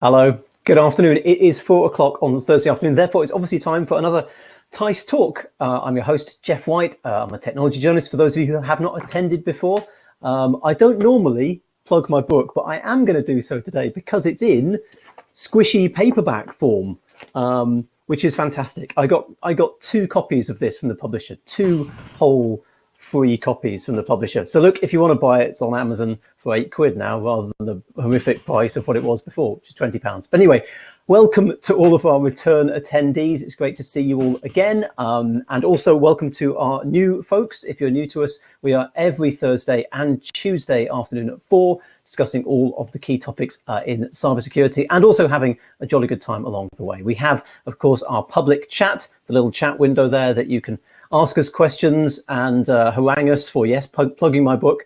Hello, good afternoon. It is 4 o'clock on Thursday afternoon. Therefore, it's obviously time for another teissTalk. I'm your host, Jeff White. I'm a technology journalist for those of you who have not attended before. I don't normally plug my book, but I am going to do so today because it's in squishy paperback form, which is fantastic. I got 2 copies of this from the publisher, 2 whole free copies from the publisher. So look, if you want to buy it, it's on Amazon for £8 now, rather than the horrific price of what it was before, which is £20. But anyway, welcome to all of our return attendees. It's great to see you all again. And also welcome to our new folks. If you're new to us, we are every Thursday and Tuesday afternoon at 4, discussing all of the key topics in cybersecurity and also having a jolly good time along the way. We have, of course, our public chat, the little chat window there that you can ask us questions and harangue us for, yes, plugging my book.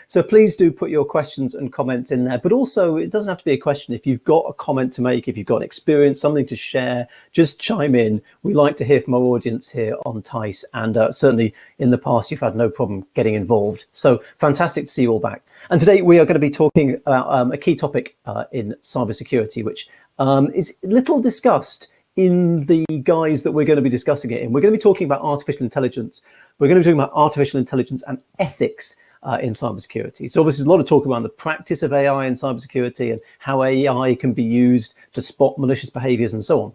So please do put your questions and comments in there. But also, it doesn't have to be a question. If you've got a comment to make, if you've got an experience, something to share, just chime in. We like to hear from our audience here on Teiss. And certainly in the past, you've had no problem getting involved. So fantastic to see you all back. And today we are going to be talking about a key topic in cybersecurity, which is little discussed in the guise that we're going to be discussing it in. We're going to be talking about artificial intelligence. We're going to be talking about artificial intelligence and ethics in cybersecurity. So obviously there's a lot of talk around the practice of AI in cybersecurity and how AI can be used to spot malicious behaviors and so on.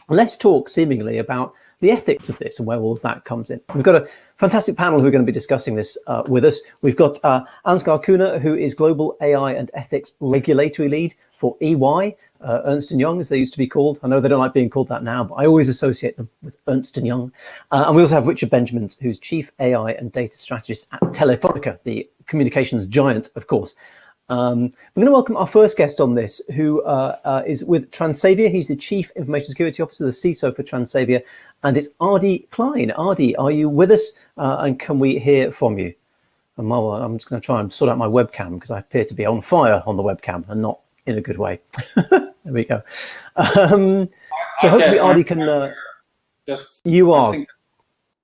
Let's talk seemingly about the ethics of this and where all of that comes in. We've got a fantastic panel who are going to be discussing this with us. We've got Ansgar Kuhne, who is Global AI and Ethics Regulatory Lead for EY, Ernst & Young, as they used to be called. I know they don't like being called that now, but I always associate them with Ernst & Young. And we also have Richard Benjamin, who's Chief AI and Data Strategist at Telefonica, the communications giant, of course. I'm going to welcome our first guest on this, who is with Transavia. He's the Chief Information Security Officer, the CISO for Transavia, and it's Adi Klein. Adi, are you with us? And can we hear from you? And I'm just going to try and sort out my webcam because I appear to be on fire on the webcam and not in a good way. There we go. So hopefully Adi can... you are.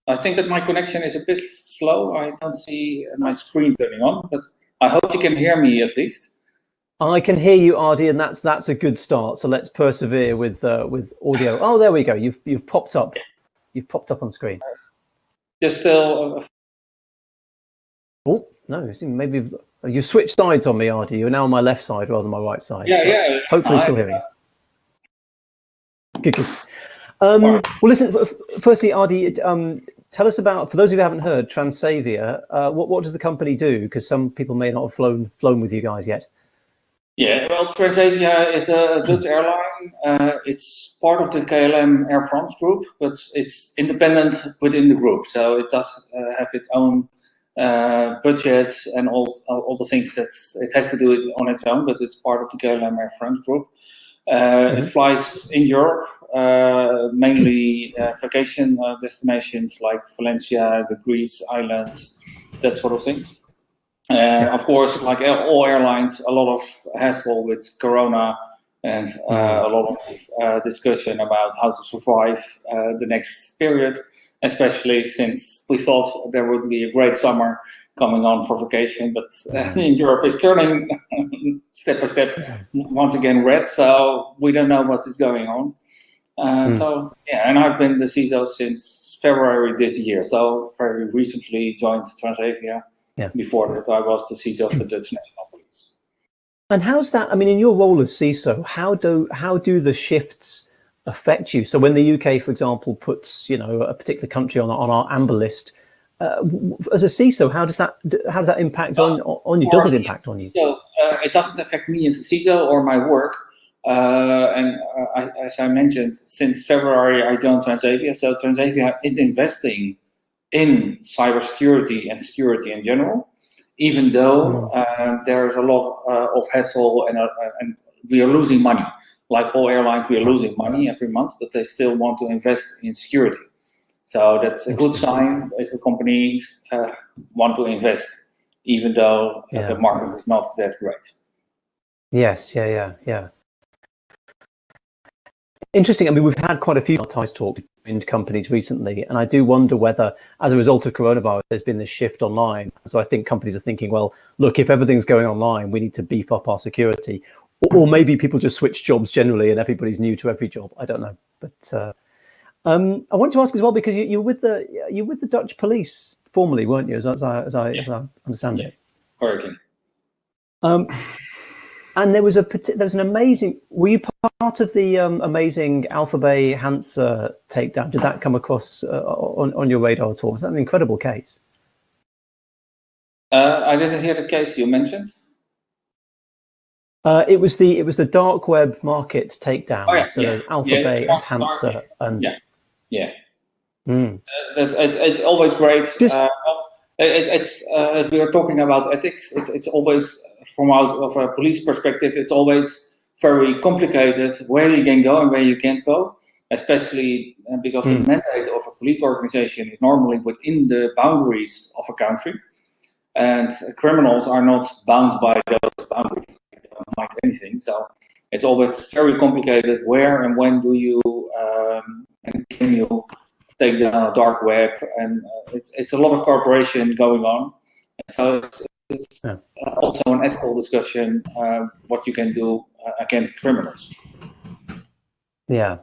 I think that my connection is a bit slow. I don't see my screen turning on, but I hope you can hear me at least. I can hear you, Adi, and that's a good start. So let's persevere with audio. Oh, there we go. You've popped up. You've popped up on screen. Just still. Oh no! Maybe you switched sides on me, Adi. You're now on my left side rather than my right side. Yeah. Hopefully, still hearing us. Good. Well, listen. Firstly, Adi, tell us about, for those of you who haven't heard, Transavia. What does the company do? Because some people may not have flown with you guys yet. Yeah, well, Transavia is a Dutch airline. It's part of the KLM Air France group, but it's independent within the group. So it does have its own budgets and all the things that it has to do it on its own, but it's part of the KLM Air France group. It flies in Europe, mainly vacation destinations like Valencia, the Greece islands, that sort of things. Of course, like all airlines, a lot of hassle with Corona and a lot of discussion about how to survive the next period, especially since we thought there would be a great summer coming on for vacation, but in Europe is turning step by step once again red, so we don't know what is going on. So yeah, and I've been the CISO since February this year, so very recently joined Transavia. Yeah. Before that, I was the CISO of the Dutch National Police. And how's that? I mean, in your role as CISO, how do the shifts affect you? So when the UK, for example, puts a particular country on our amber list, as a CISO, how does that impact on you? Does it impact on you? So it doesn't affect me as a CISO or my work. As I mentioned, since February I joined Transavia. So Transavia is investing in cybersecurity and security in general, even though there's a lot of hassle and we are losing money. Like all airlines, we are losing money every month, but they still want to invest in security. So that's a good sign if the companies want to invest, even though the market is not that great. Yes, yeah. Interesting. I mean, we've had quite a few teissTalks in companies recently, and I do wonder whether, as a result of coronavirus, there's been this shift online. So I think companies are thinking, well, look, if everything's going online, we need to beef up our security. or maybe people just switch jobs generally and everybody's new to every job. I don't know. But I want to ask as well, because you were with the Dutch police formerly, weren't you? As I understand it. Correctly. And there was an amazing. Were you part of the amazing Alphabet Hansa takedown? Did that come across on your radar at all? Was that an incredible case? I didn't hear the case you mentioned. It was the dark web market takedown. Oh, yeah, so there's Alphabet and Hansa and yeah. It's always great. If we are talking about ethics, it's always, from out of a police perspective, it's always very complicated where you can go and where you can't go, especially because the mandate of a police organization is normally within the boundaries of a country, and criminals are not bound by those boundaries. They don't mind anything, so it's always very complicated. Where and when do you and can you take down a dark web? And it's a lot of cooperation going on. And so it's also an ethical discussion, what you can do against criminals. Yeah,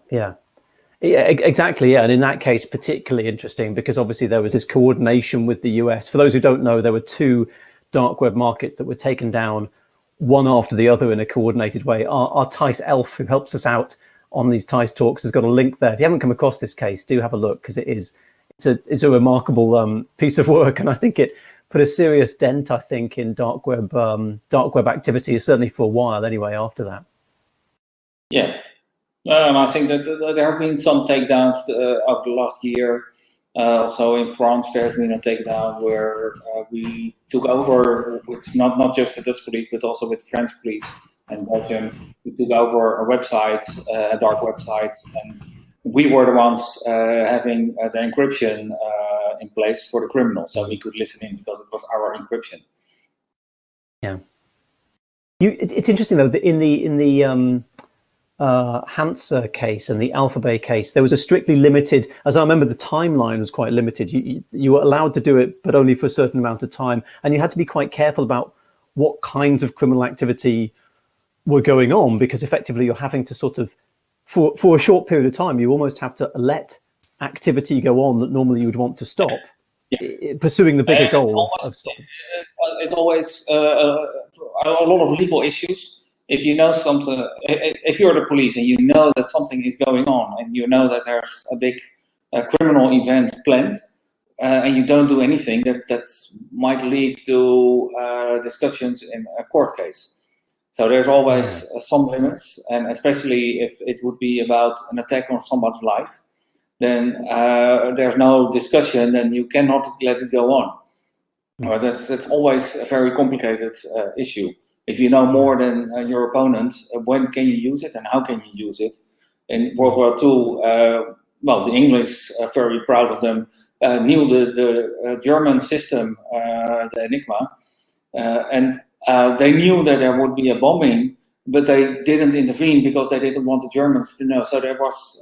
exactly. Yeah, and in that case, particularly interesting because obviously there was this coordination with the US. For those who don't know, there were two dark web markets that were taken down one after the other in a coordinated way. Our Thijs Elf, who helps us out on these teissTalks, has got a link there. If you haven't come across this case, do have a look, because it's a remarkable piece of work, and I think it put a serious dent, I think, in dark web activity, certainly for a while anyway. After that, I think that there have been some takedowns over the last year. Also in France, there has been a takedown where we took over with not just the Dutch police, but also with French police and Belgium. We took over a website, a dark website, and we were the ones having the encryption in place for the criminals, so we could listen in because it was our encryption. Yeah, it's interesting though that in the Hansa case and the Alphabet case, there was a strictly limited, as I remember, the timeline was quite limited. You were allowed to do it, but only for a certain amount of time, and you had to be quite careful about what kinds of criminal activity were going on, because effectively you're having to sort of, for a short period of time, you almost have to let activity go on that normally you would want to stop, pursuing the bigger goal of stopping. It's always a lot of legal issues. If you know something, if you're the police and you know that something is going on and you know that there's a big criminal event planned, and you don't do anything, that might lead to discussions in a court case. So there's always some limits, and especially if it would be about an attack on somebody's life, then there's no discussion, then you cannot let it go on. That's always a very complicated issue. If you know more than your opponent, when can you use it and how can you use it? In World War II, the English, very proud of them, knew the German system, the Enigma, and they knew that there would be a bombing, but they didn't intervene because they didn't want the Germans to know. So there was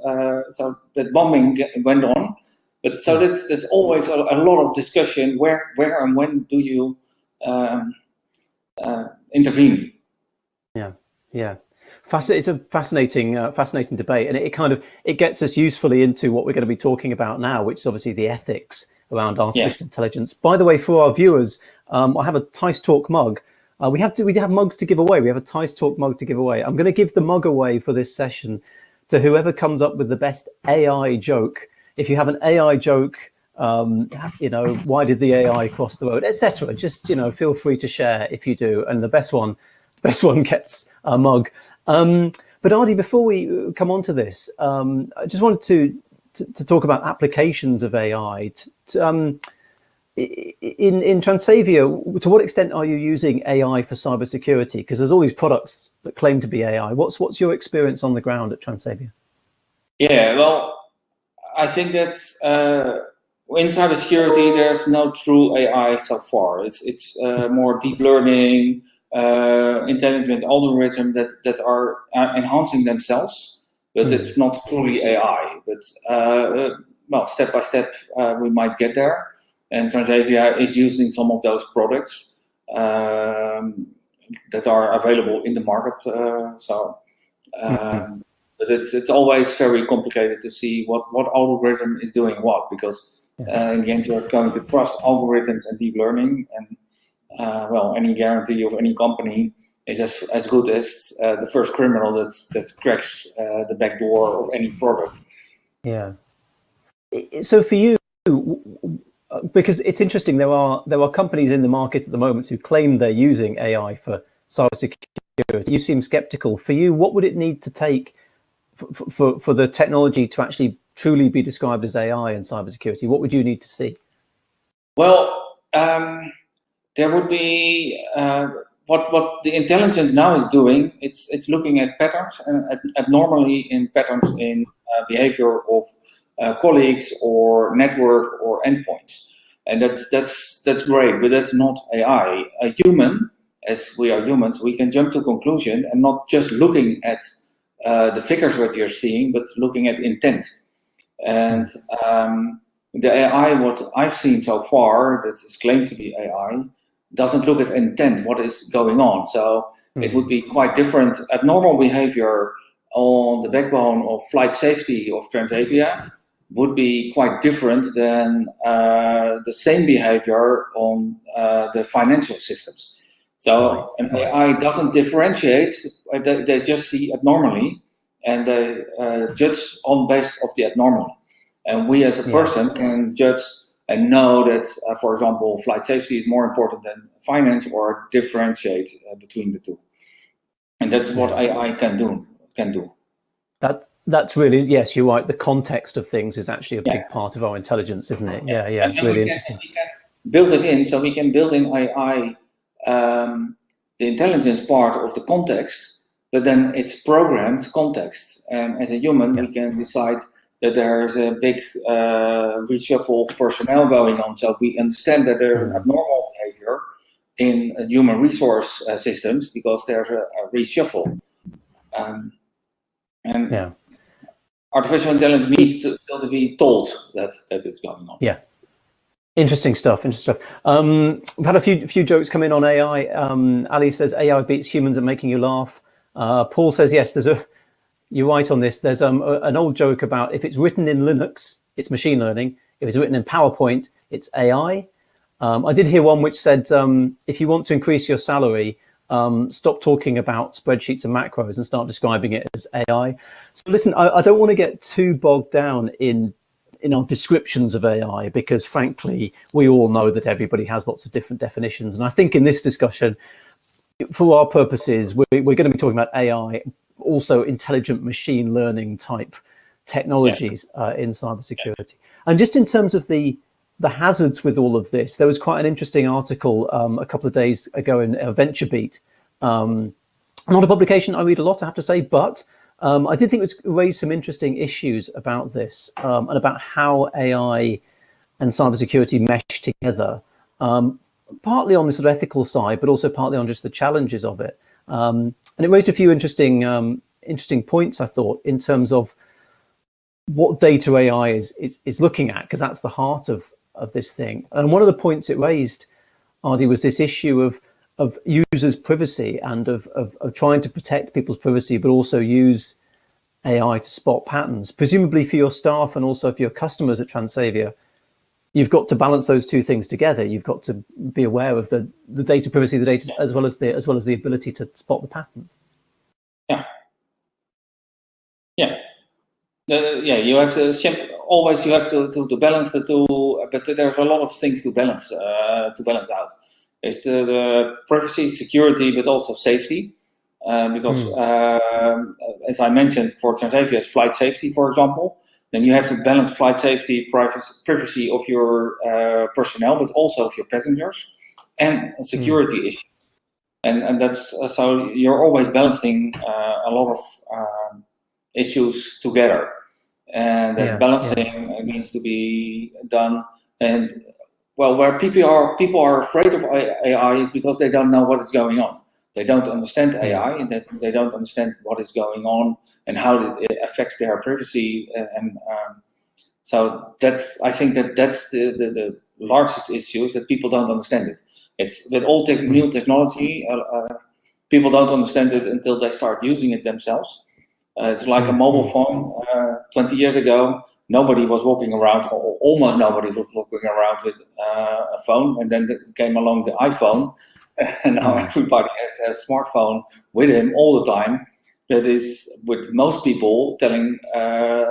so that bombing went on, but so that's always a lot of discussion. Where and when do you intervene? Yeah. It's a fascinating debate, and it gets us usefully into what we're going to be talking about now, which is obviously the ethics around artificial intelligence. By the way, for our viewers, I have a teissTalk mug. We have mugs to give away. We have a teissTalk mug to give away. I'm going to give the mug away for this session to whoever comes up with the best AI joke. If you have an AI joke, why did the AI cross the road, etc. Just feel free to share if you do, and the best one gets a mug. But Ardi, before we come on to this, I just wanted to talk about applications of AI. In Transavia, to what extent are you using AI for cybersecurity? Because there's all these products that claim to be AI. What's your experience on the ground at Transavia? Yeah, well, I think that in cybersecurity, there's no true AI so far. It's more deep learning, intelligent algorithms that are enhancing themselves, but it's not truly AI. But step by step, we might get there. And Transavia is using some of those products. that are available in the market. But it's always very complicated to see what algorithm is doing what, because in the end you're going to trust algorithms and deep learning, and any guarantee of any company is as good as the first criminal that cracks the back door of any product. Yeah. So for you, because it's interesting, there are companies in the market at the moment who claim they're using AI for cybersecurity. You seem skeptical. For you, what would it need to take for the technology to actually truly be described as AI in cybersecurity? What would you need to see? Well, there would be what the intelligence now is doing. It's looking at patterns and abnormally in patterns in behavior of colleagues or network or endpoints, and that's great, but that's not AI. A human, as we are humans, we can jump to conclusion and not just looking at the figures that you're seeing, but looking at intent. And the AI, what I've seen so far, that is claimed to be AI, doesn't look at intent, what is going on. So it would be quite different. Abnormal behavior on the backbone of flight safety of Transavia would be quite different than the same behavior on the financial systems. So an AI doesn't differentiate, they just see abnormally, and they judge on based of the abnormal. And we as a person can judge and know that, for example, flight safety is more important than finance, or differentiate between the two. And that's what AI can do. That's really, yes, you're right. The context of things is actually a big part of our intelligence, isn't it? Yeah. And really interesting. We can build it in, so we can build in AI the intelligence part of the context, but then it's programmed context. And as a human, we can decide that there's a big reshuffle of personnel going on. So we understand that there's an abnormal behavior in human resource systems because there's a reshuffle. Artificial intelligence needs to still to be told that it's going on. Yeah. Interesting stuff. We've had a few jokes come in on AI. Ali says AI beats humans at making you laugh. Paul says, yes, you're right on this. There's an old joke about if it's written in Linux, it's machine learning. If it's written in PowerPoint, it's AI. I did hear one which said, if you want to increase your salary, stop talking about spreadsheets and macros and start describing it as AI. So listen, I don't want to get too bogged down in our descriptions of AI, because frankly, we all know that everybody has lots of different definitions. And I think in this discussion, for our purposes, we're going to be talking about AI, also intelligent machine learning type technologies in cybersecurity. And just in terms of the hazards with all of this, there was quite an interesting article a couple of days ago in VentureBeat. Not a publication I read a lot, I have to say, but I did think it raised some interesting issues about this and about how AI and cybersecurity mesh together, partly on the sort of ethical side, but also partly on just the challenges of it. And it raised a few interesting points, I thought, in terms of what data AI is looking at, because that's the heart of this thing. And one of the points it raised, Ardi, was this issue of users' privacy and of trying to protect people's privacy, but also use AI to spot patterns. Presumably for your staff and also for your customers at Transavia, you've got to balance those two things together. You've got to be aware of the data privacy, the data as well as the ability to spot the patterns. You have to always to balance the two, but there's a lot of things to balance out. It's the privacy, security, but also safety, because as I mentioned, for Transavia's flight safety, for example, then you have to balance flight safety, privacy of your personnel, but also of your passengers, and security issues. And that's so you're always balancing a lot of issues together, and that balancing needs to be done. And where people are afraid of AI is because they don't know what is going on. They don't understand AI, and that they don't understand what is going on and how it affects their privacy. So I think that's the largest issue, is that people don't understand it. It's with all new technology. people don't understand it until they start using it themselves. It's like a mobile phone. 20 years ago, nobody was walking around, or almost nobody was walking around with a phone, and then came along the iPhone, and now everybody has a smartphone with him all the time. That is, with most people, telling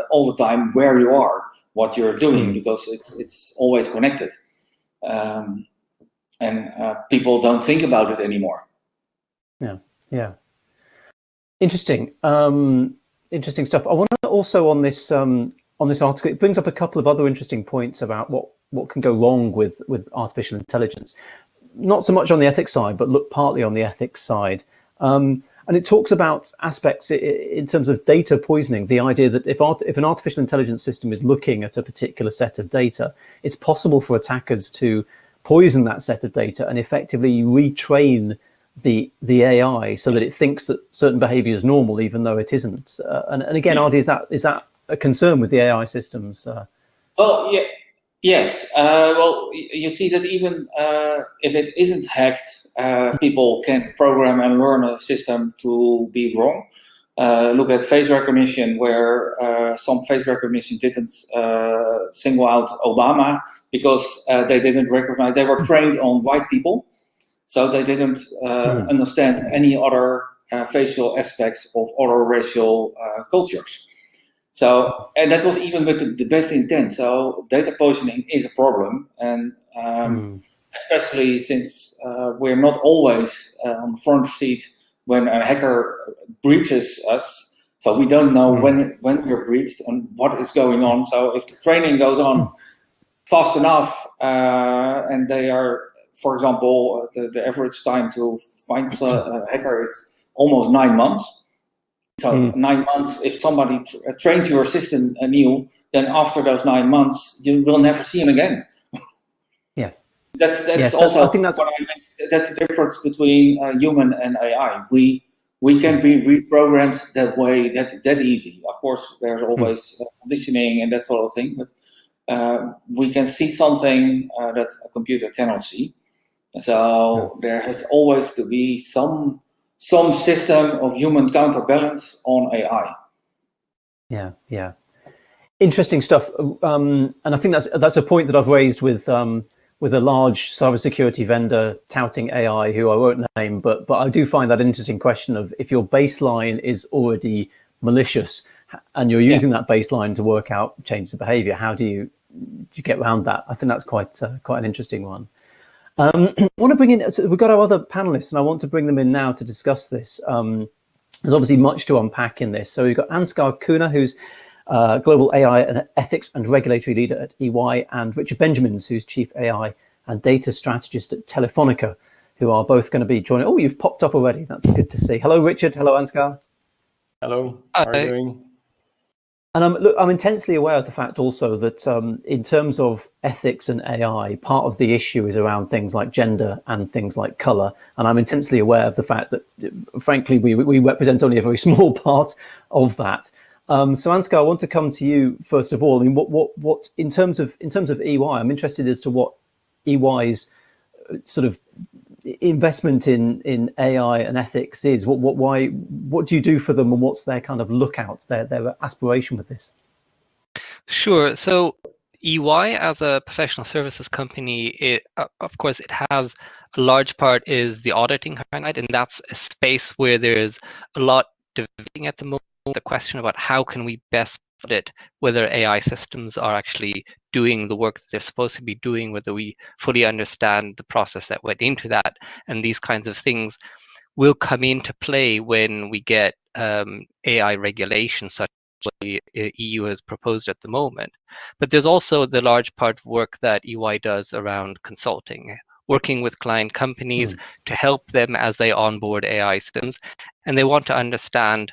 all the time where you are, what you're doing, because it's always connected, and people don't think about it anymore. Yeah. Interesting. Interesting stuff. I want to also on this article, it brings up a couple of other interesting points about what can go wrong with artificial intelligence. Not so much on the ethics side, but look partly on the ethics side. And it talks about aspects in terms of data poisoning, the idea that if an artificial intelligence system is looking at a particular set of data, it's possible for attackers to poison that set of data and effectively retrain the AI so that it thinks that certain behavior is normal, even though it isn't. And again, Ardy, is that a concern with the AI systems? Well, yeah. Yes, well, you see that even if it isn't hacked, people can program and learn a system to be wrong. Look at face recognition, where some face recognition didn't single out Obama because they didn't recognize, they were trained on white people, so they didn't understand any other facial aspects of other racial cultures. So, and that was even with the best intent. So data poisoning is a problem, and especially since we're not always on the front seat when a hacker breaches us. So we don't know when we're breached and what is going on. So if the training goes on fast enough, and they are, for example, the average time to find a hacker is almost 9 months. So 9 months, if somebody trains your system anew, then after those 9 months, you will never see him again. Yes. That's also, I think that's the difference between human and AI. We can be reprogrammed that way, that easy. Of course, there's always conditioning and that sort of thing, but we can see something that a computer cannot see. So there has always to be some system of human counterbalance on AI. Yeah. Interesting stuff. And I think that's a point that I've raised with a large cybersecurity vendor touting AI, who I won't name, but I do find that an interesting question of, if your baseline is already malicious and you're using that baseline to work out changes of behavior, how do you get around that? I think that's quite an interesting one. I want to bring in, so we've got our other panelists, and I want to bring them in now to discuss this. There's obviously much to unpack in this. So we've got Ansgar Kuna, who's Global AI and Ethics and Regulatory Leader at EY, and Richard Benjamins, who's Chief AI and Data Strategist at Telefonica, who are both going to be joining. Oh, you've popped up already. That's good to see. Hello, Richard. Hello, Ansgar. Hello. How are you doing? And look, I'm intensely aware of the fact also that in terms of ethics and AI, part of the issue is around things like gender and things like color. And I'm intensely aware of the fact that, frankly, we represent only a very small part of that. So Ansgar, I want to come to you first of all. I mean, what in terms of EY, I'm interested as to what EY's sort of investment in AI and ethics is. What do you do for them, and what's their kind of lookout, their aspiration with this? Sure. So EY, as a professional services company, of course, it has a large part is the auditing side, and that's a space where there's a lot developing at the moment. The question about how can we best audit whether AI systems are actually doing the work that they're supposed to be doing, whether we fully understand the process that went into that, and these kinds of things will come into play when we get AI regulations such as the EU has proposed at the moment. But there's also the large part of work that EY does around consulting, working with client companies to help them as they onboard AI systems, and they want to understand,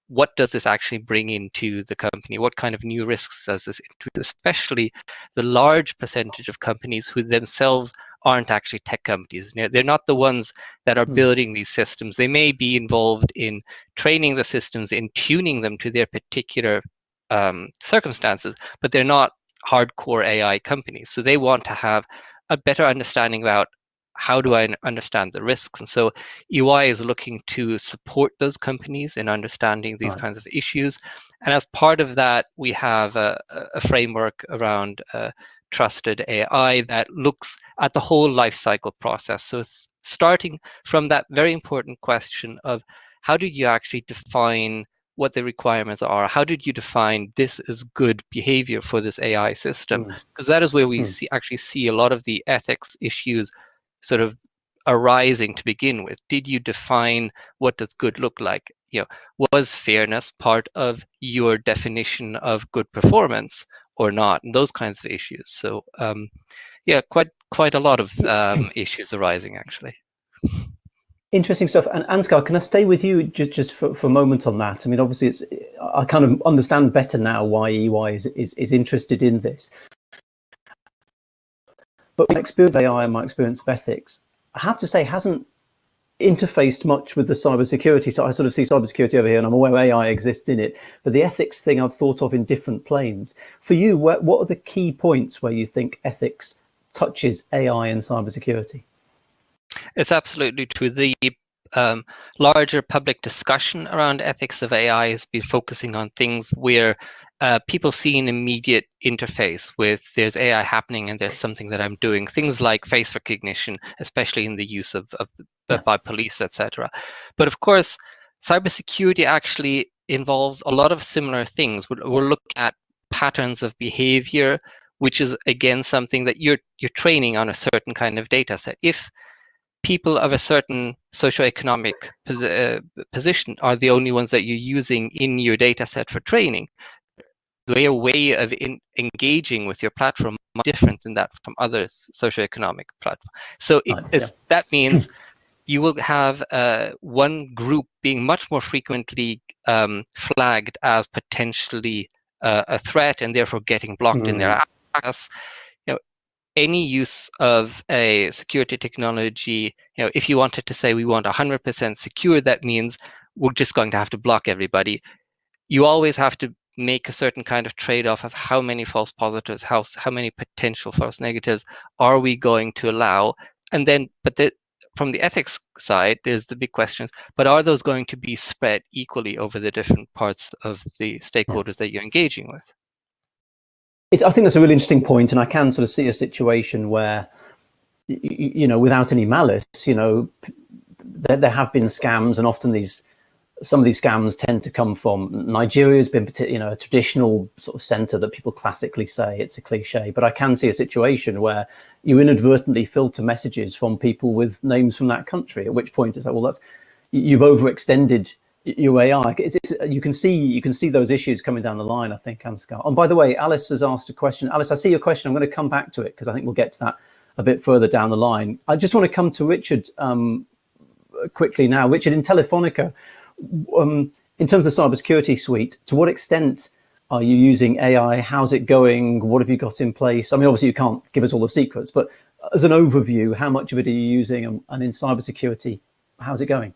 what does this actually bring into the company? What kind of new risks does this introduce? Especially the large percentage of companies who themselves aren't actually tech companies. They're not the ones that are building these systems. They may be involved in training the systems, in tuning them to their particular circumstances, but they're not hardcore AI companies. So they want to have a better understanding about how do I understand the risks? And so EY is looking to support those companies in understanding these kinds of issues. And as part of that, we have a framework around trusted AI that looks at the whole life cycle process. So starting from that very important question of how did you actually define what the requirements are? How did you define this is good behavior for this AI system? Because that is where we actually see a lot of the ethics issues sort of arising to begin with. Did you define what does good look like? Was fairness part of your definition of good performance or not? And those kinds of issues. So yeah, quite a lot of issues arising actually. Interesting stuff. And Ansgar, can I stay with you just for a moment on that? I mean, obviously, I kind of understand better now why EY is interested in this. But my experience of AI and my experience of ethics, I have to say, hasn't interfaced much with the cybersecurity. So I sort of see cybersecurity over here, and I'm aware AI exists in it. But the ethics thing I've thought of in different planes. For you, what are the key points where you think ethics touches AI and cybersecurity? It's absolutely true. The larger public discussion around ethics of AI has been focusing on things where people see an immediate interface with there's AI happening and there's something that I'm doing. Things like face recognition, especially in the use of by police, etc. But of course, cybersecurity actually involves a lot of similar things. We'll look at patterns of behavior, which is again something that you're training on a certain kind of data set. If people of a certain socioeconomic position are the only ones that you're using in your data set for training, their way of engaging with your platform is different than that from other socioeconomic platforms. So that means you will have one group being much more frequently flagged as potentially a threat and therefore getting blocked in their access. Any use of a security technology, if you wanted to say we want 100% secure, that means we're just going to have to block everybody. You always have to make a certain kind of trade-off of how many false positives, how many potential false negatives are we going to allow, and then, from the ethics side, there's the big questions. But are those going to be spread equally over the different parts of the stakeholders that you're engaging with? I think that's a really interesting point, and I can sort of see a situation where, without any malice, there have been scams, and often some of these scams tend to come from Nigeria. Has been, a traditional sort of center that people classically say. It's a cliche, but I can see a situation where you inadvertently filter messages from people with names from that country. At which point it's like, you've overextended your AI. You can see those issues coming down the line, I think, Ansgar. And by the way, Alice has asked a question. Alice, I see your question. I'm going to come back to it because I think we'll get to that a bit further down the line. I just want to come to Richard quickly now. Richard, in Telefonica, in terms of the cybersecurity suite, to what extent are you using AI? How's it going? What have you got in place? I mean, obviously you can't give us all the secrets, but as an overview, how much of it are you using? And in cybersecurity, how's it going?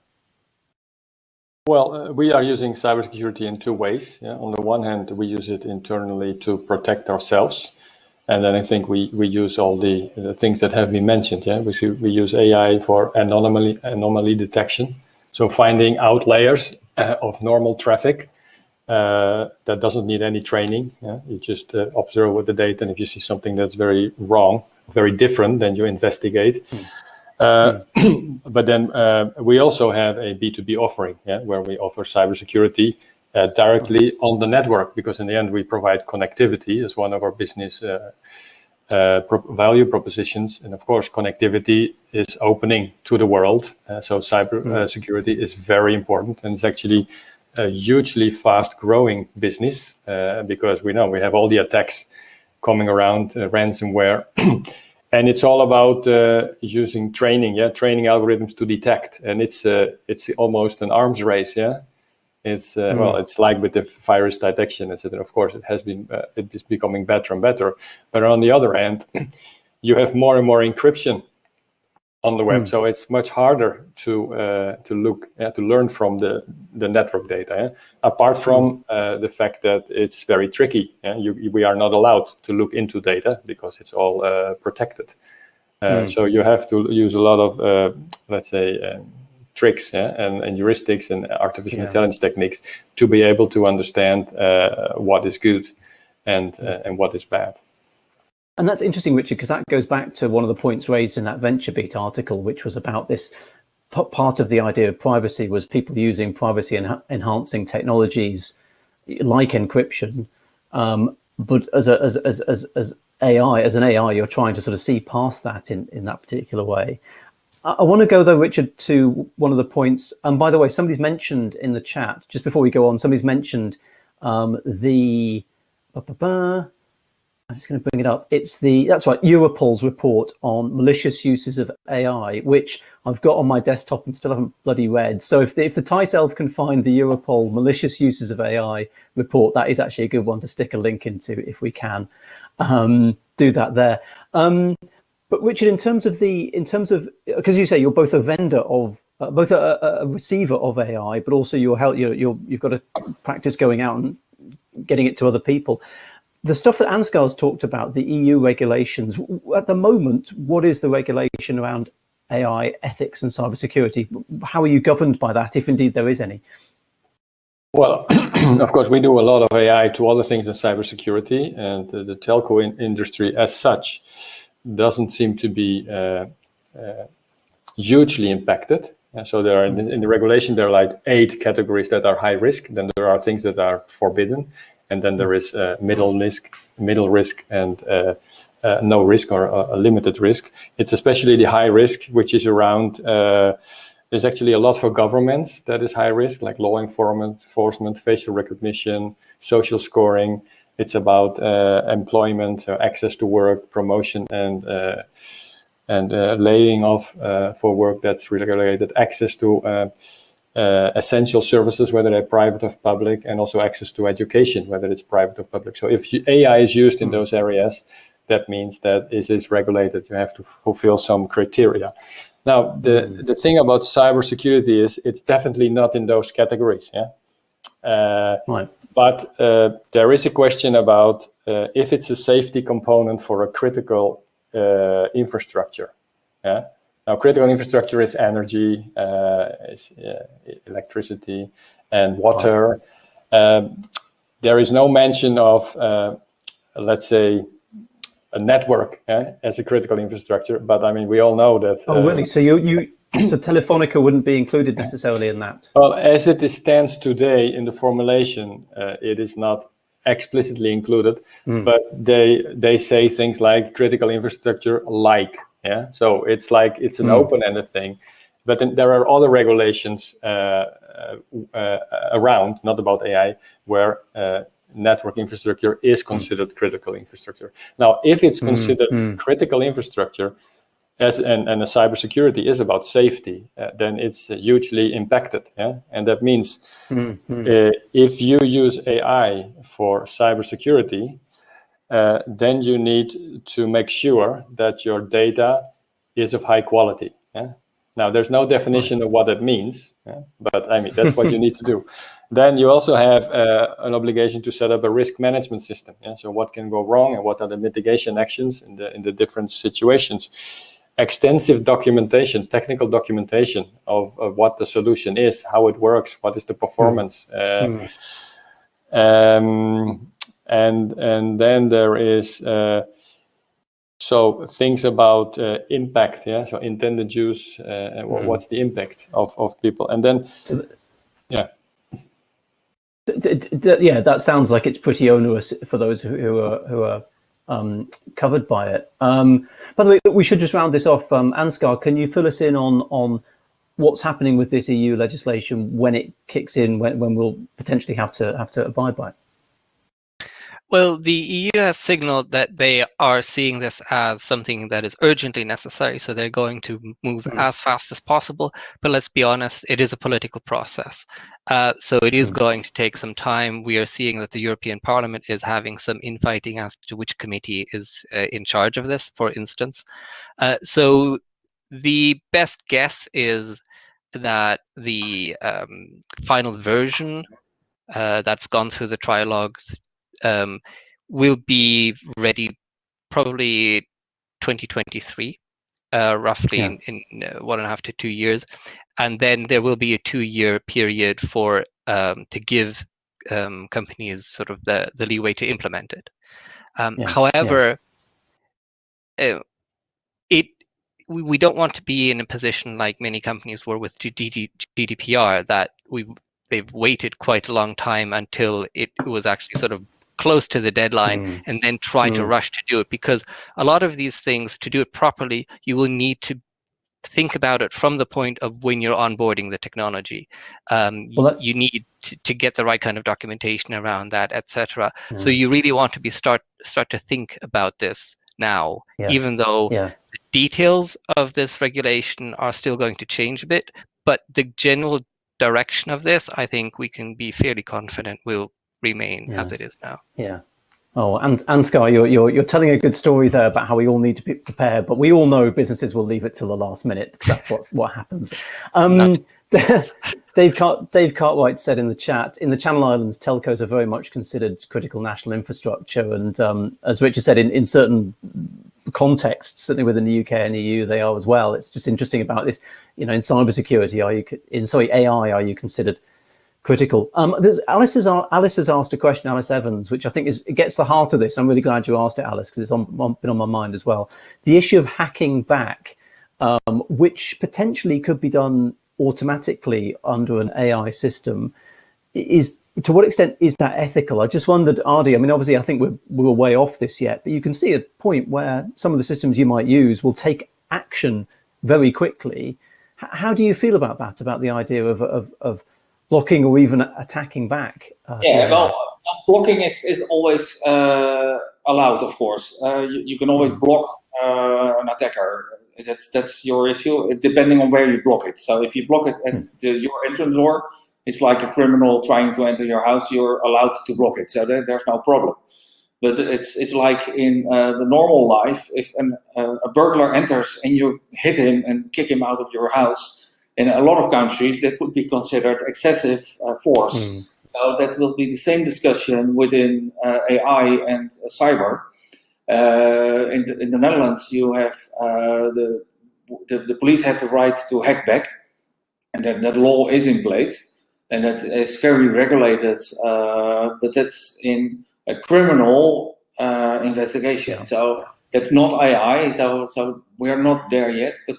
Well, we are using cybersecurity in two ways. On the one hand, we use it internally to protect ourselves. And then I think we use all the things that have been mentioned. We use AI for anomaly detection. So finding outliers of normal traffic that doesn't need any training. You just observe with the data, and if you see something that's very wrong, very different, then you investigate. But then we also have a B2B offering, where we offer cybersecurity directly on the network, because in the end we provide connectivity as one of our business value propositions. And of course, connectivity is opening to the world. So cyber security is very important, and it's actually a hugely fast growing business because we know we have all the attacks coming around, ransomware. And it's all about using training algorithms to detect, and it's almost an arms race. It's it's like with the virus detection, etc. Of course, it is becoming better and better. But on the other hand, you have more and more encryption on the web, so it's much harder to learn from the network data. Apart from the fact that it's very tricky, we are not allowed to look into data because it's all protected. So you have to use a lot of, let's say, tricks and heuristics and artificial intelligence techniques to be able to understand what is good and what is bad. And that's interesting, Richard, because that goes back to one of the points raised in that VentureBeat article, which was about this. Part of the idea of privacy was people using privacy enhancing technologies like encryption, but as an AI, you're trying to sort of see past that in that particular way. I want to go though, Richard, to one of the points. And by the way, somebody's mentioned in the chat just before we go on. Somebody's mentioned the. I'm just going to bring it up. That's right, Europol's report on malicious uses of AI, which I've got on my desktop and still haven't bloody read. So if the teissTalk can find the Europol malicious uses of AI report, that is actually a good one to stick a link into if we can do that there. But Richard, in terms of because you say you're both a vendor of both a receiver of AI, but also you've got a practice going out and getting it to other people. The stuff that Ansgar's talked about, the EU regulations, at the moment, what is the regulation around AI ethics and cybersecurity? How are you governed by that, if indeed there is any? Well, of course, we do a lot of AI to other things in cybersecurity, and the telco industry as such doesn't seem to be hugely impacted. And so there are in the regulation, there are like 8 categories that are high risk. Then there are things that are forbidden. And then there is middle risk, and no risk or a limited risk. It's especially the high risk, which is around. There's actually a lot for governments that is high risk, like law enforcement, facial recognition, social scoring. It's about employment, access to work, promotion, and laying off for work that's regulated, access to essential services, whether they're private or public, and also access to education, whether it's private or public. So if AI is used in those areas, that means that it is regulated. You have to fulfill some criteria. Now, the thing about cybersecurity is it's definitely not in those categories. Right. But there is a question about if it's a safety component for a critical infrastructure. Now, critical infrastructure is energy, is electricity, and water. There is no mention of, let's say, a network as a critical infrastructure. But I mean, we all know that. Oh, really? So so Telefonica wouldn't be included necessarily in that? Well, as it stands today in the formulation, it is not explicitly included, but they say things like critical infrastructure, like. So it's like it's an open-ended thing, but then there are other regulations around, not about AI, where network infrastructure is considered critical infrastructure. Now, if it's considered critical infrastructure, and a cybersecurity is about safety, then it's hugely impacted. And that means if you use AI for cybersecurity, then you need to make sure that your data is of high quality. Now, there's no definition of what that means, but I mean, that's what you need to do. Then you also have an obligation to set up a risk management system. So what can go wrong and what are the mitigation actions in the different situations. Extensive documentation, technical documentation of what the solution is, how it works, what is the performance. And then there is so things about impact, so intended use, what's the impact of people, and then that sounds like it's pretty onerous for those who are covered by it. By the way, we should just round this off. Ansgar, can you fill us in on what's happening with this EU legislation when it kicks in, when we'll potentially have to abide by it? Well, the EU has signaled that they are seeing this as something that is urgently necessary, so they're going to move as fast as possible. But let's be honest, it is a political process. So it is going to take some time. We are seeing that the European Parliament is having some infighting as to which committee is in charge of this, for instance. So the best guess is that the final version that's gone through the trilogues will be ready probably 2023. roughly in 1.5 to 2 years, and then there will be a 2-year period for to give companies sort of the leeway to implement it. However, we don't want to be in a position like many companies were with GDPR, that they've waited quite a long time until it was actually sort of close to the deadline and then try to rush to do it, because a lot of these things, to do it properly, you will need to think about it from the point of when you're onboarding the technology. You need to get the right kind of documentation around that, etc. So you really want to start to think about this now, even though the details of this regulation are still going to change a bit, but the general direction of this, I think we can be fairly confident will remain as it is now. Oh, and Sky, you're telling a good story there about how we all need to be prepared, but we all know businesses will leave it till the last minute, because that's what happens. Dave Cartwright said in the chat, in the Channel Islands, telcos are very much considered critical national infrastructure, and as Richard said, in certain contexts, certainly within the UK and EU, they are as well. It's just interesting about this, in cybersecurity, AI, are you considered critical? Alice has asked a question, Alice Evans, which I think it gets the heart of this. I'm really glad you asked it, Alice, because it's been on my mind as well. The issue of hacking back, which potentially could be done automatically under an AI system, is to what extent is that ethical? I just wondered, Ardi, I mean, obviously I think we're way off this yet, but you can see a point where some of the systems you might use will take action very quickly. How do you feel about that, about the idea of blocking or even attacking back? Blocking is always allowed, of course. You can always block an attacker. That's your issue, depending on where you block it. So if you block it at your entrance door, it's like a criminal trying to enter your house. You're allowed to block it, so there's no problem. But it's like in the normal life, if a burglar enters and you hit him and kick him out of your house, in a lot of countries that would be considered excessive force. So that will be the same discussion within AI and cyber. In the Netherlands, you have the police have the right to hack back, and that law is in place. And that is very regulated, but that's in a criminal investigation. So that's not AI. So we're not there yet. But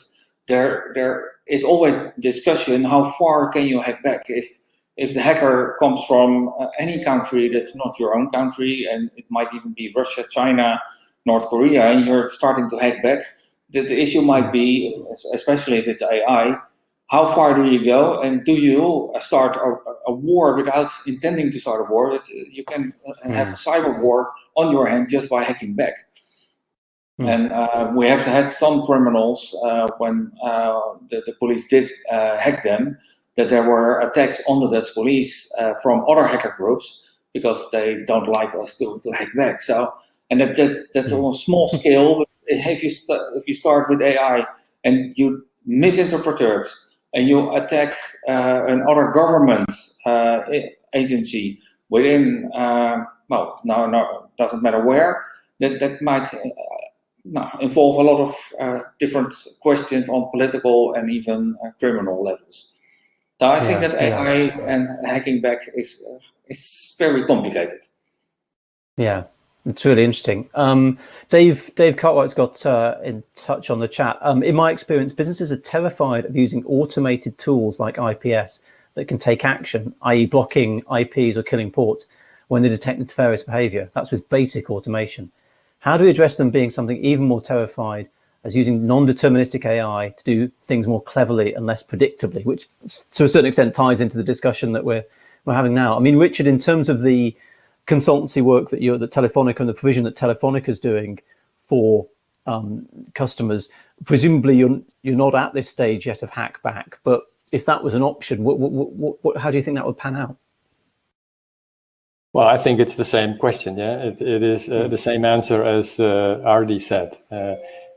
there is always discussion: how far can you hack back? If the hacker comes from any country that's not your own country, and it might even be Russia, China, North Korea, and you're starting to hack back, the issue might be, especially if it's AI. How far do you go, and do you start a war without intending to start a war? You can have a cyber war on your hand just by hacking back. And we have had some criminals when the police did hack them, that there were attacks on the Dutch police from other hacker groups because they don't like us to hack back. So, and that's on a small scale. But if you start with AI and you misinterpret it, and you attack another government agency within, doesn't matter where, that might involve a lot of different questions on political and even criminal levels. So I think that AI and hacking back is very complicated. Yeah. It's really interesting. Dave Cartwright's got in touch on the chat. In my experience, businesses are terrified of using automated tools like IPS that can take action, i.e. blocking IPs or killing ports when they detect nefarious behavior. That's with basic automation. How do we address them being something even more terrified as using non-deterministic AI to do things more cleverly and less predictably, which to a certain extent ties into the discussion that we're having now. I mean, Richard, in terms of the consultancy work that Telefonica and the provision that Telefonica is doing for customers, presumably you're not at this stage yet of hack back, but if that was an option, how do you think that would pan out? Well, I think it's the same question. It is the same answer as Ardi said.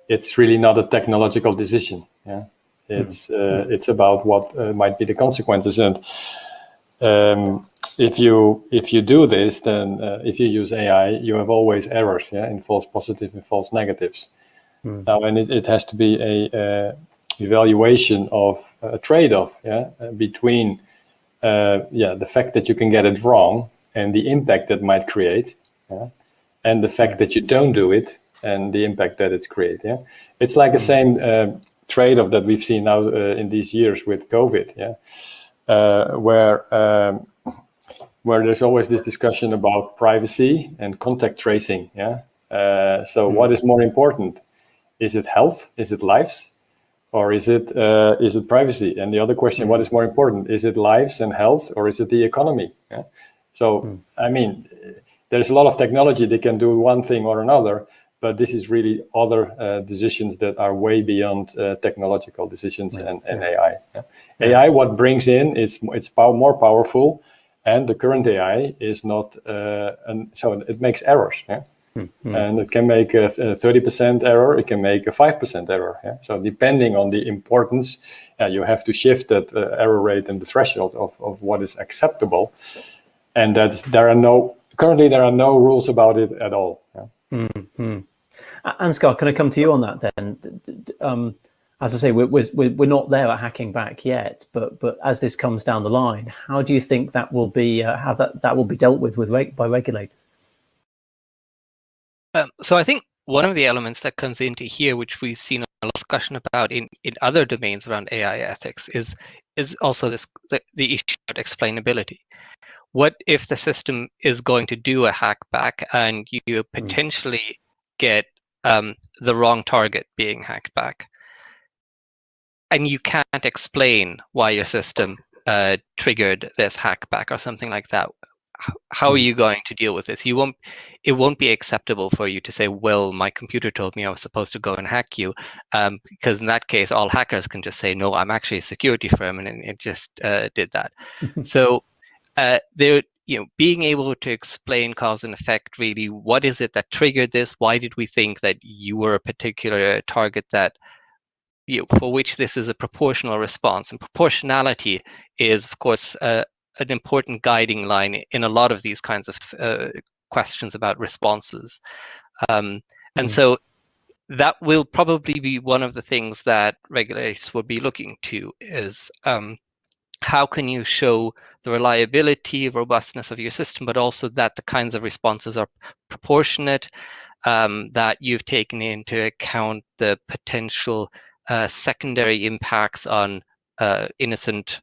It's really not a technological decision. It's about what might be the consequences. And if you do this, then if you use AI, you have always errors, in false positives and false negatives. Now, and it has to be a evaluation of a trade-off, between the fact that you can get it wrong and the impact that might create, and the fact that you don't do it and the impact that it's create. It's like the same trade-off that we've seen now in these years with COVID, where there's always this discussion about privacy and contact tracing. So what is more important? Is it health? Is it lives? Or is it privacy? And the other question, what is more important? Is it lives and health, or is it the economy? So, I mean, there's a lot of technology that can do one thing or another, but this is really other decisions that are way beyond technological decisions and AI. AI, what brings in is it's more powerful, and the current AI is not, and so it makes errors. And it can make a 30% error, it can make a 5% error. So depending on the importance, you have to shift that error rate and the threshold of what is acceptable. And currently there are no rules about it at all. Ansgar, can I come to you on that then? As I say, we're not there at hacking back yet, but as this comes down the line, how do you think that will be how that will be dealt with by regulators? So I think one of the elements that comes into here, which we've seen a lot of discussion about in other domains around AI ethics, is also the issue of explainability. What if the system is going to do a hack back and you potentially get the wrong target being hacked back, and you can't explain why your system triggered this hack back or something like that? How are you going to deal with this? It won't be acceptable for you to say, well, my computer told me I was supposed to go and hack you, because in that case, all hackers can just say, no, I'm actually a security firm, and it just did that. So being able to explain cause and effect, really, what is it that triggered this? Why did we think that you were a particular target that for which this is a proportional response? And proportionality is, of course, an important guiding line in a lot of these kinds of questions about responses. And so that will probably be one of the things that regulators will be looking to is how can you show the reliability, robustness of your system, but also that the kinds of responses are proportionate, that you've taken into account the potential secondary impacts on innocent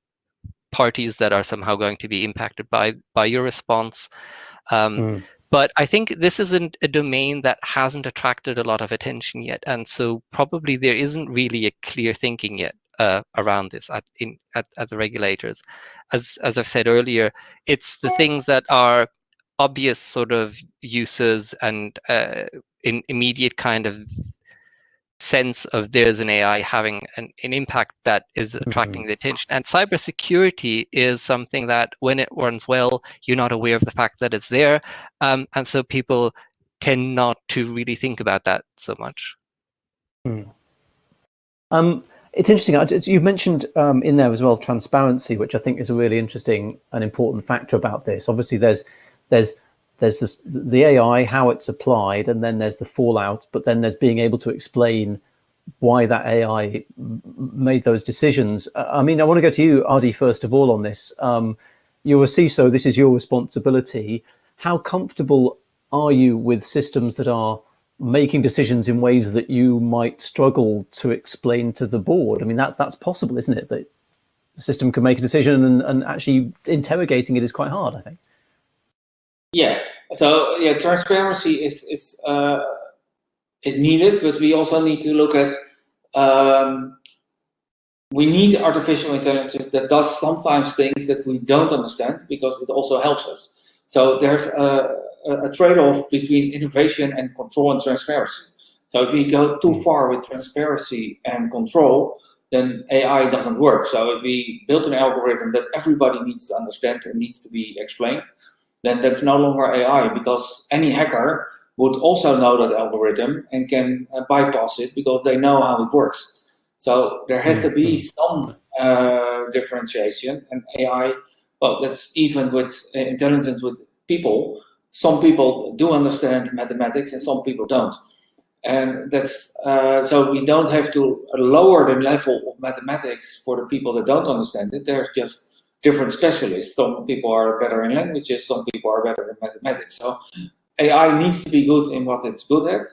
parties that are somehow going to be impacted by your response. But I think this isn't a domain that hasn't attracted a lot of attention yet, and so probably there isn't really a clear thinking yet around this at the regulators. As I've said earlier, it's the things that are obvious sort of uses and in immediate kind of sense of there's an AI having an impact that is attracting the attention. And cybersecurity is something that when it runs well, you're not aware of the fact that it's there. And so people tend not to really think about that so much. It's interesting. You mentioned in there as well transparency, which I think is a really interesting and important factor about this. Obviously, there's the AI, how it's applied, and then there's the fallout, but then there's being able to explain why that AI made those decisions. I mean, I want to go to you, Adi, first of all on this. You're a CISO, this is your responsibility. How comfortable are you with systems that are making decisions in ways that you might struggle to explain to the board? I mean, that's possible, isn't it? That the system can make a decision and actually interrogating it is quite hard, I think. Yeah. So transparency is needed, but we also need to look at we need artificial intelligence that does sometimes things that we don't understand because it also helps us. So there's a trade-off between innovation and control and transparency. So if we go too far with transparency and control, then AI doesn't work. So if we build an algorithm that everybody needs to understand and needs to be explained, then that's no longer AI, because any hacker would also know that algorithm and can bypass it because they know how it works. So there has to be some differentiation, and AI, well, that's even with intelligence with people. Some people do understand mathematics and some people don't. And that's so we don't have to lower the level of mathematics for the people that don't understand it. There's just different specialists. Some people are better in languages, some people are better in mathematics. So AI needs to be good in what it's good at,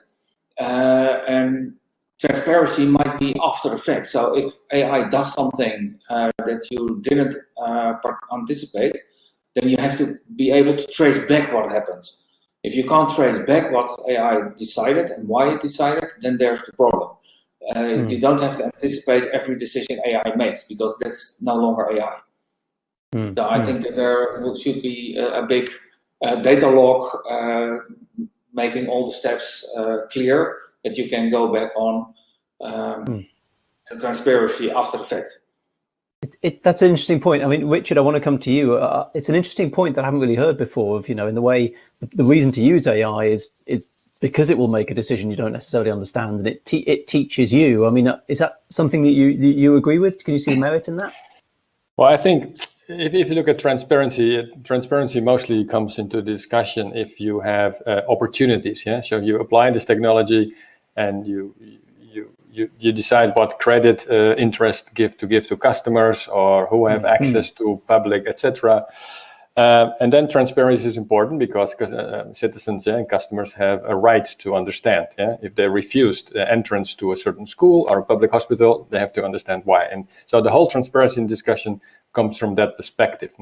and transparency might be after the fact. So if AI does something that you didn't anticipate, then you have to be able to trace back what happens. If you can't trace back what AI decided and why it decided, then there's the problem. You don't have to anticipate every decision AI makes, because that's no longer AI. So I think that there should be a big data log making all the steps clear, that you can go back on transparency after the fact. That's an interesting point. I mean, Richard, I want to come to you. It's an interesting point that I haven't really heard before. Of, in the way the reason to use AI is because it will make a decision you don't necessarily understand, and it teaches you. I mean, is that something that you agree with? Can you see merit in that? Well, I think if you look at transparency mostly comes into discussion if you have opportunities. Yeah, so you apply this technology, and you decide what credit interest give to customers, or who have access to public, etc. And then transparency is important because citizens and customers have a right to understand. Yeah? If they refused entrance to a certain school or a public hospital, they have to understand why. And so the whole transparency discussion comes from that perspective.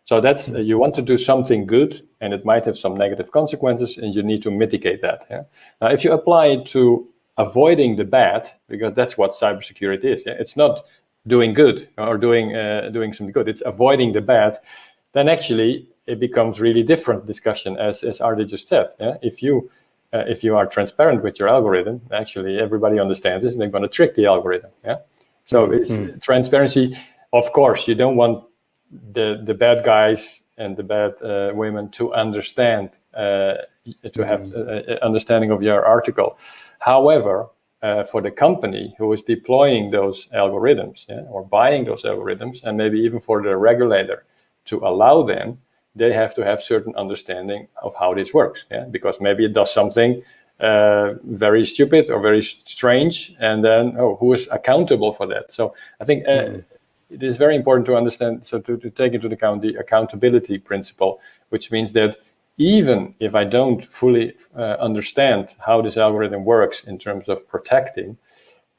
So that's you want to do something good, and it might have some negative consequences, and you need to mitigate that. Yeah? Now, if you apply it to avoiding the bad, because that's what cybersecurity is. Yeah? It's not doing good or doing something good. It's avoiding the bad. Then actually it becomes really different discussion, as Ardi just said. Yeah? If you are transparent with your algorithm, actually everybody understands this, and they're going to trick the algorithm. Yeah. So it's transparency. Of course, you don't want the bad guys and the bad women to understand, to have understanding of your article. However, for the company who is deploying those algorithms, or buying those algorithms, and maybe even for the regulator to allow them, they have to have certain understanding of how this works. Yeah? Because maybe it does something very stupid or very strange, and then who is accountable for that? So I think it is very important to understand, so to take into account the accountability principle, which means that even if I don't fully understand how this algorithm works in terms of protecting,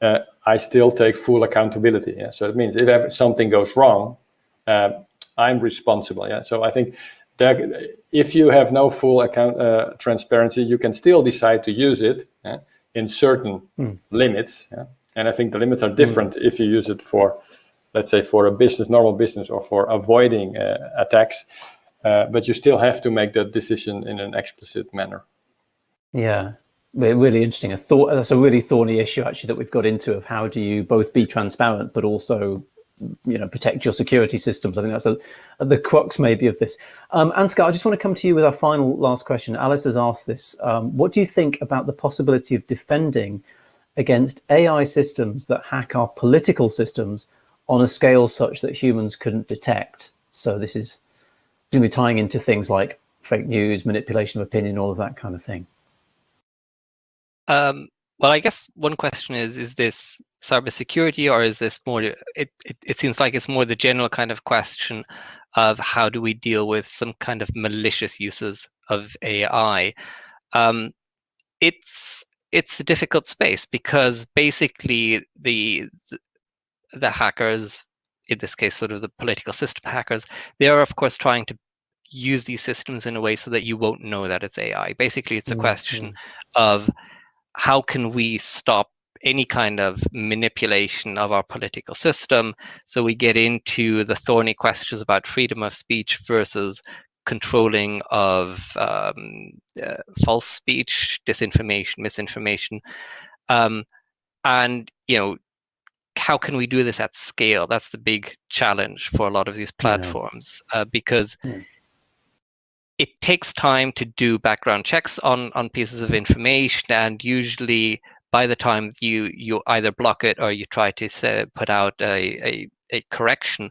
I still take full accountability. Yeah? So it means if something goes wrong, I'm responsible. Yeah. So I think that if you have no full transparency, you can still decide to use it in certain limits. Yeah? And I think the limits are different if you use it for, let's say, for a normal business, or for avoiding attacks. But you still have to make that decision in an explicit manner. Yeah, really interesting. That's a really thorny issue, actually, that we've got into, of how do you both be transparent but also protect your security systems. I think that's the crux maybe of this. Ansgar, I just want to come to you with our last question. Alice has asked this. What do you think about the possibility of defending against AI systems that hack our political systems on a scale such that humans couldn't detect? So this is going to be tying into things like fake news, manipulation of opinion, all of that kind of thing. Well, I guess one question is this cybersecurity, or is this more, it seems like it's more the general kind of question of how do we deal with some kind of malicious uses of AI? It's a difficult space, because basically the hackers, in this case sort of the political system hackers, they are of course trying to use these systems in a way so that you won't know that it's AI. Basically, it's a question of how can we stop any kind of manipulation of our political system. So we get into the thorny questions about freedom of speech versus controlling of false speech, disinformation, misinformation, and how can we do this at scale? That's the big challenge for a lot of these platforms, because it takes time to do background checks on pieces of information, and usually by the time you either block it or you try to put out a correction,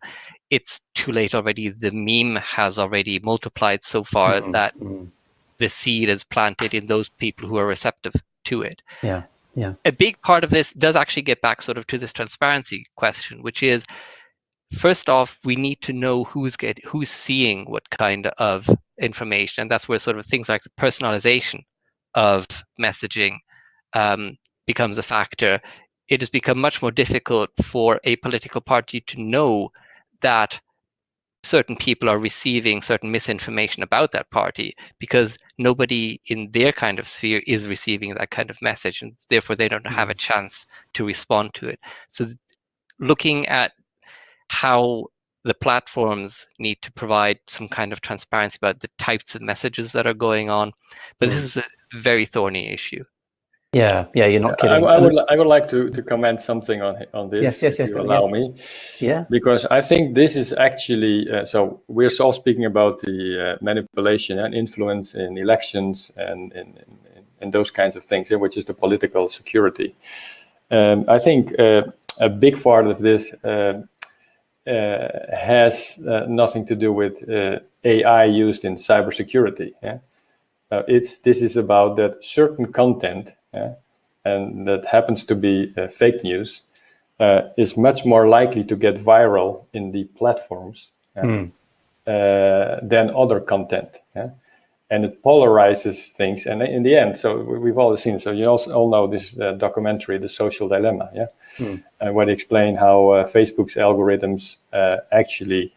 it's too late already. The meme has already multiplied so far that the seed is planted in those people who are receptive. to it. Yeah. A big part of this does actually get back sort of to this transparency question, which is, first off, we need to know who's seeing what kind of information, and that's where sort of things like the personalization of messaging becomes a factor. It has become much more difficult for a political party to know that certain people are receiving certain misinformation about that party, because nobody in their kind of sphere is receiving that kind of message, and therefore they don't have a chance to respond to it. So looking at how the platforms need to provide some kind of transparency about the types of messages that are going on, but this is a very thorny issue. Yeah, you're not kidding. I would like to comment something on this, yes, if you allow me. Yeah. Because I think this is actually, so we're all speaking about the manipulation and influence in elections and those kinds of things, which is the political security. I think a big part of this has nothing to do with AI used in cybersecurity. Yeah? This is about that certain content, and that happens to be fake news, is much more likely to get viral in the platforms than other content. And it polarizes things. And in the end, so we've all seen, so you all know this documentary, The Social Dilemma, where they explain how Facebook's algorithms actually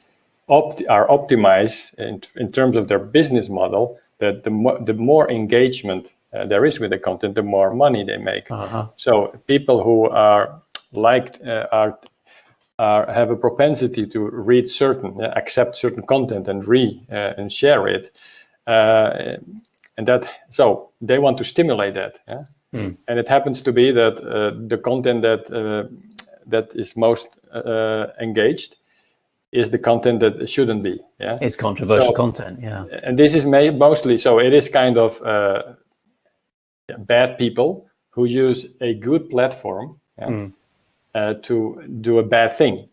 are optimized in terms of their business model, that the more engagement there is with the content, the more money they make. So people who are liked have a propensity to read accept certain content and share it, and that, so they want to stimulate that. And it happens to be that the content that is most engaged is the content that shouldn't be. It's controversial content. And this is mostly, so it is kind of bad people who use a good platform to do a bad thing.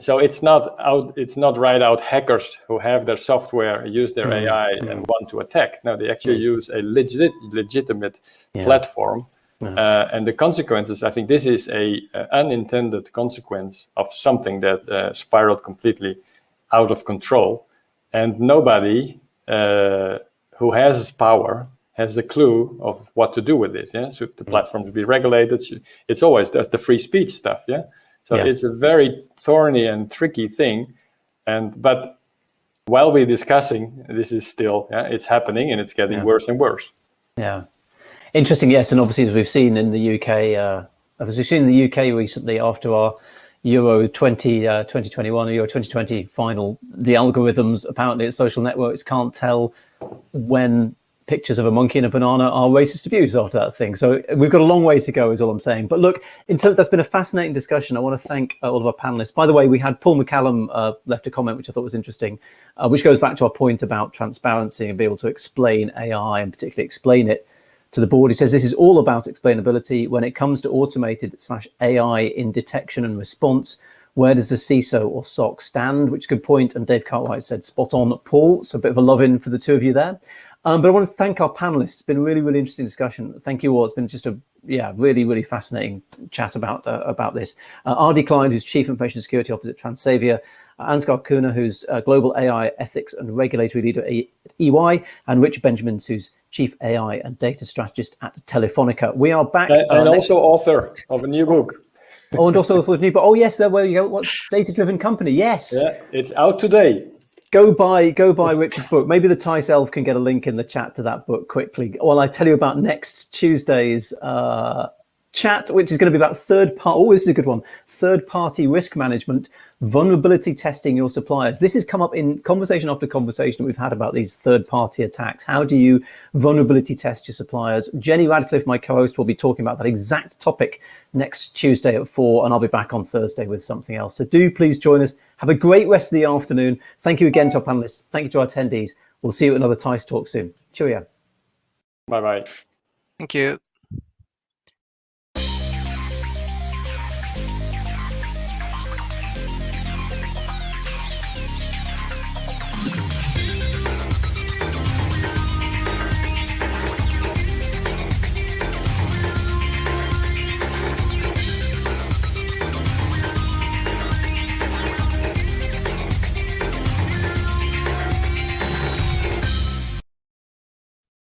So it's not right out hackers who have their software, use their AI and want to attack. No, they actually use a legitimate platform. And the consequences, I think this is a unintended consequence of something that spiraled completely out of control. And nobody who has power has a clue of what to do with this. Should the platforms be regulated? It's always the free speech stuff. So it's a very thorny and tricky thing, but while we're discussing, this is still it's happening, and it's getting worse and worse. Yeah, interesting. Yes, and obviously as we've seen in the UK, recently after our Euro 2021 or Euro 2020 final, the algorithms apparently at social networks can't tell when pictures of a monkey and a banana are racist abuse after that thing. So we've got a long way to go is all I'm saying. But look, that's been a fascinating discussion. I want to thank all of our panelists. By the way, we had Paul McCallum left a comment, which I thought was interesting, which goes back to our point about transparency and be able to explain AI and particularly explain it to the board. He says this is all about explainability. When it comes to automated/AI in detection and response, where does the CISO or SOC stand? Which is a good point. And Dave Cartwright said, spot on, Paul. So a bit of a love in for the two of you there. But I want to thank our panelists. It's been a really, really interesting discussion. Thank you all. It's been just a really, really fascinating chat about this. Ardy Klein, who's Chief Information Security Officer at Transavia, Ansgar Kuhner, who's Global AI Ethics and Regulatory Leader at EY, and Richard Benjamins, who's Chief AI and Data Strategist at Telefonica. We are back. And also author of a new book. And also author of a new book. Oh, yes, there you go. What's Data Driven Company? Yes. Yeah, it's out today. Go buy Richard's book. Maybe the Tice Elf can get a link in the chat to that book quickly. Well, I tell you about next Tuesday's chat, which is going to be about this is a good one. Third-party risk management, vulnerability testing your suppliers. This has come up in conversation after conversation we've had about these third-party attacks. How do you vulnerability test your suppliers? Jenny Radcliffe, my co-host, will be talking about that exact topic next Tuesday at 4, and I'll be back on Thursday with something else. So do please join us. Have a great rest of the afternoon. Thank you again to our panelists. Thank you to our attendees. We'll see you at another teissTalk soon. Cheerio. Bye-bye. Thank you.